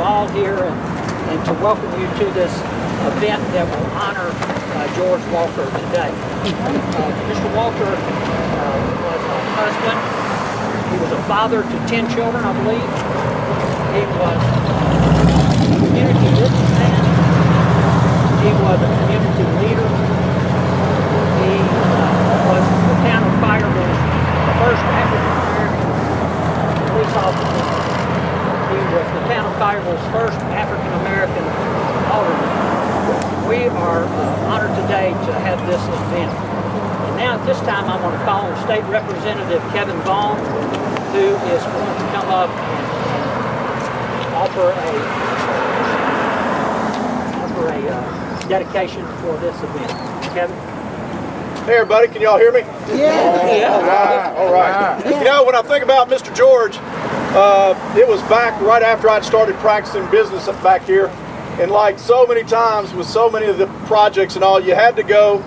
all here and to welcome you to this event that will honor George Walker today. Mr. Walker was a husband. He was a father to 10 children, I believe. He was a community businessman. He was a community leader. He was the town of Collierville's first African-American police officer. He was the town of Collierville's first African-American alderman. We are honored today to have this event. And now at this time I want to call on State Representative Kevin Vaughan, who is going to come up and offer a dedication for this event. Kevin? Hey everybody, can y'all hear me? Yeah. All right. You know, when I think about Mr. George, it was back right after I'd started practicing business back here. And like so many times with so many of the projects and all, you had to go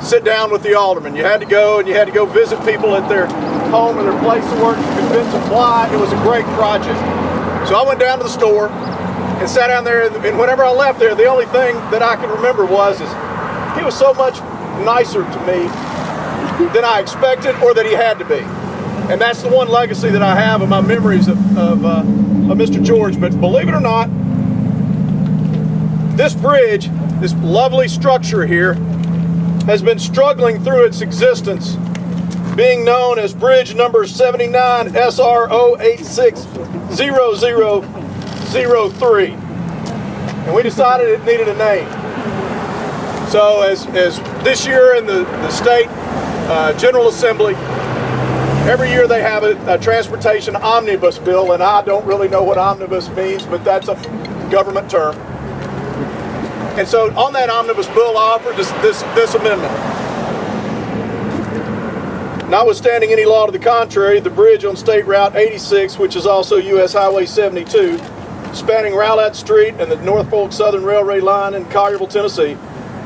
sit down with the alderman. You had to go visit people at their home or their place of work to convince them why it was a great project. So I went down to the store and sat down there, and whenever I left there, the only thing that I could remember was he was so much nicer to me than I expected or that he had to be. And that's the one legacy that I have in my memories of Mr. George. But believe it or not, this bridge, this lovely structure here, has been struggling through its existence, being known as bridge number 79 SR 0860003. And we decided it needed a name. So as this year in the state General Assembly, every year they have a transportation omnibus bill, and I don't really know what omnibus means, but that's a government term. And so on that omnibus bill, I offered this amendment. Notwithstanding any law to the contrary, the bridge on State Route 86, which is also U.S. Highway 72, spanning Rowlett Street and the Norfolk Southern Railway line in Collierville, Tennessee,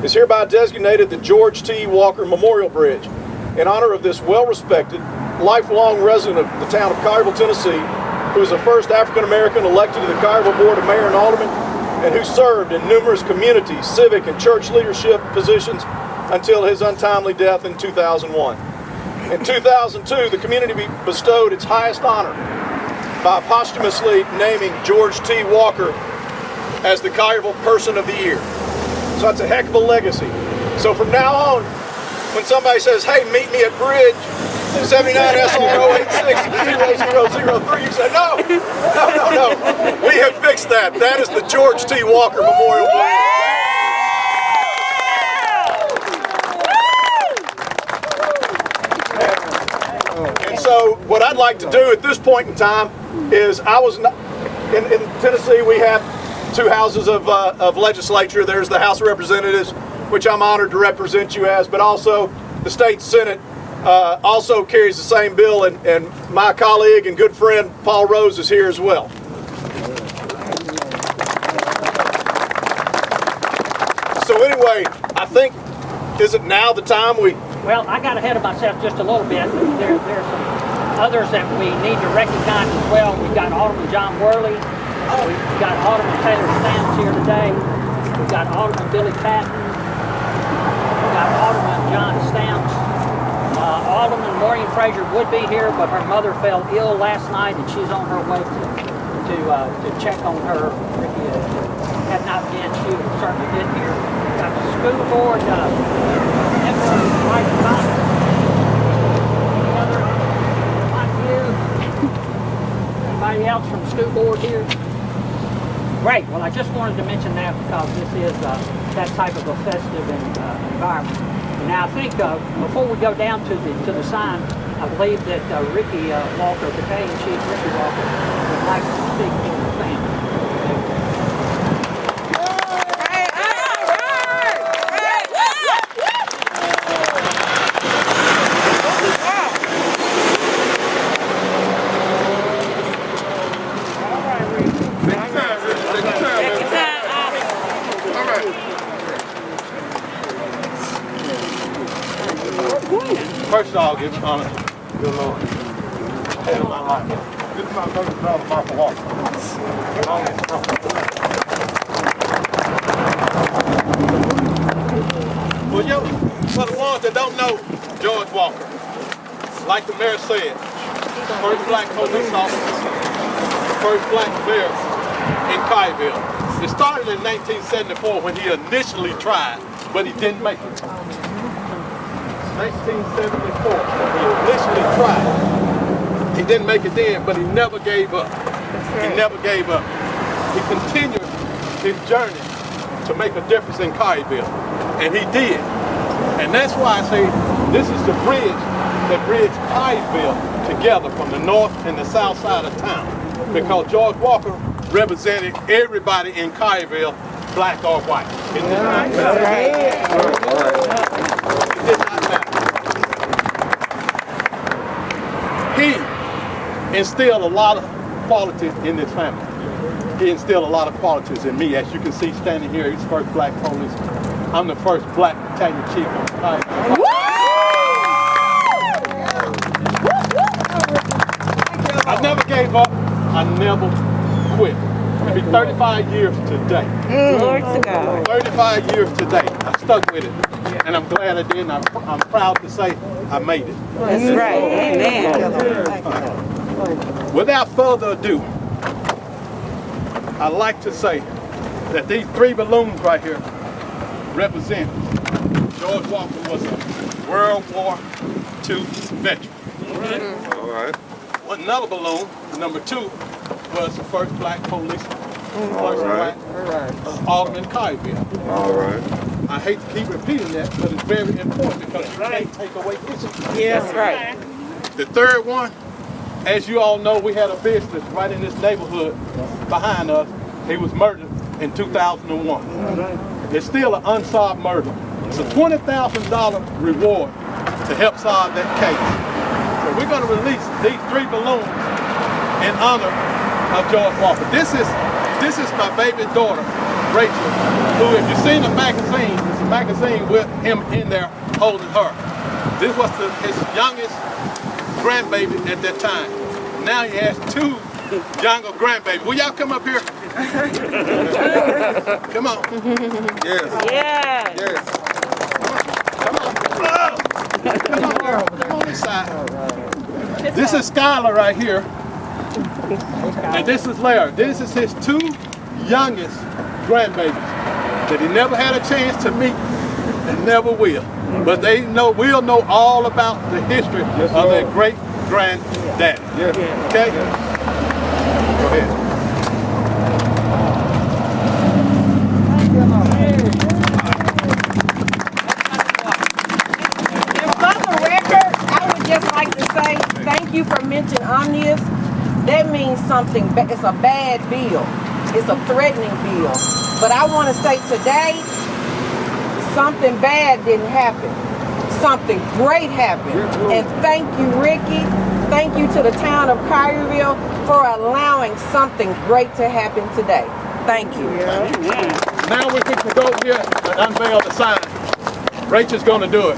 is hereby designated the George T. Walker Memorial Bridge in honor of this well-respected, lifelong resident of the town of Collierville, Tennessee, who was the first African-American elected to the Collierville Board of Mayor and Alderman, and who served in numerous community, civic, and church leadership positions until his untimely death in 2001. In 2002, the community bestowed its highest honor by posthumously naming George T. Walker as the Collierville Person of the Year. So that's a heck of a legacy. So from now on, when somebody says, hey, meet me at Bridge 79 SR 0860003, you say, no. We have fixed that. That is the George T. Walker Memorial Bridge. And so what I'd like to do at this point in time is in Tennessee, we have two houses of legislature. There's the House of Representatives, which I'm honored to represent you as, but also the state Senate also carries the same bill, and my colleague and good friend Paul Rose is here as well. So anyway, I think, is it now the time we... Well, I got ahead of myself just a little bit. There's some others that we need to recognize as well. We've got Alderman John Worley. We've got Alderman Taylor Stamps here today. We've got Alderman Billy Patton. We've got Alderman John Stamps. Alderman Maureen Frazier would be here, but her mother fell ill last night, and she's on her way to check on her. Rickey had not been. She would certainly get here. We've got the school board member right behind us. Any other like you? Anybody else from the school board here? Great. Well, I just wanted to mention that because this is that type of a festive environment. Now, I think before we go down to the sign, I believe that Rickey Walker, Battalion Chief Rickey Walker, would like to speak to the family. First of all, give honor to the Lord. Head of my life. Good Well, yo, for the ones that don't know George Walker, like the mayor said, first black police officer, first black mayor in Collierville. It started in 1974 when he initially tried, but he didn't make it. 1974, he initially tried. He didn't make it then, but he never gave up. He never gave up. He continued his journey to make a difference in Collierville, and he did. And that's why I say this is the bridge that bridged Collierville together from the north and the south side of town, because George Walker represented everybody in Collierville, black or white. It did not matter. It did not matter. He instilled a lot of qualities in this family. He instilled a lot of qualities in me. As you can see standing here, he's first black police. I'm the first black battalion chief of Collierville. I never gave up. I never quit. It'll be 35 years today. Lord to God. 35 years today. I stuck with it. And I'm glad I did. And I'm proud to say I made it. That's right. Amen. Without further ado, I'd like to say that these three balloons right here represent George Walker was a World War II veteran. All right. Another balloon, number 2, was the first black police, first black alderman in Collierville. All right. I hate to keep repeating that, but it's very important because you can't take away history. Yes, right. The third one, as you all know, we had a business right in this neighborhood behind us. He was murdered in 2001. It's still an unsolved murder. It's a $20,000 reward to help solve that case. So we're going to release these 3 balloons in honor of George Walker. This is my baby daughter, Rachel, who, if you've seen the magazine, it's a magazine with him in there holding her. This was his youngest grandbaby at that time. Now he has 2 younger grandbabies. Will y'all come up here? Come on. Yes. Yes. Yes. Come on. Come on, girl. Come on this side. This is Skylar right here. And this is Larry. This is his 2 youngest grandbabies that he never had a chance to meet and never will. But they will know all about the history of their great granddaddy. Yes. Okay? Go ahead. For the record, I would just like to say thank you for mentioning Omnius. That means something. It's a bad bill. It's a threatening bill. But I want to say today, something bad didn't happen. Something great happened. And thank you, Ricky. Thank you to the town of Collierville for allowing something great to happen today. Thank you. Now we can go here and unveil the sign. Rachel's going to do it.